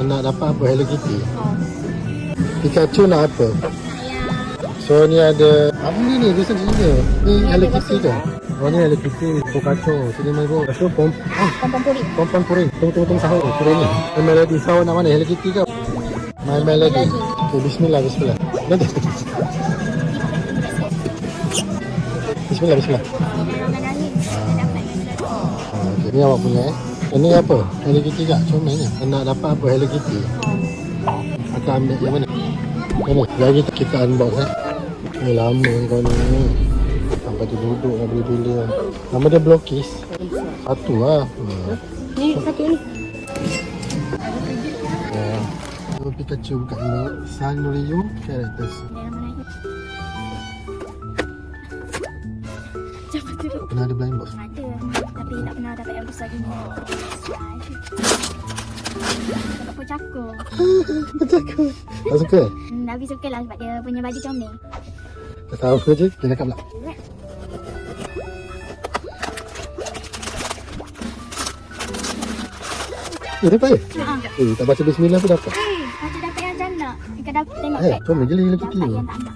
Nak dapat apa? Hello Kitty. Pikachu nak apa? So ni ada apa ni bisa sini. Ni Hello Kitty ke? Oh ni Hello Kitty, Pikachu. Sini mai go. So pompon puri. Tunggu sahur. Sudah ni. My Melody sahur nak mana? Hello Kitty ke? My Melody. Okay, bismillah. Nanti. Bismillah. Okay, ni awak punya Ini apa? Hello Kitty tak? Comelnya. Nak dapat apa Hello Kitty? Kita ambil yang mana? Ini. Lagi kita unbox lama kau ni. Sampai tu duduk nak beli-beli. Nama dia Blockies. Satu lah. Ni satu ni. Pikachu buka dulu. Sanrio Characters. Cepat dulu. Pernah ada blind box? Ada. Tapi tak pernah dapat yang besar gini. Dapat Pocaco. Pocaco. Tak suka? Tapi suka lah sebab dia punya baju comel. Tak tahu je. Kita cakap pula. Dapat? Tak baca bismillah pun dapat. Macam dapat yang janda. Kita dapat tengok. Comel je Hello Kitty tu. Dapat yang tak nak.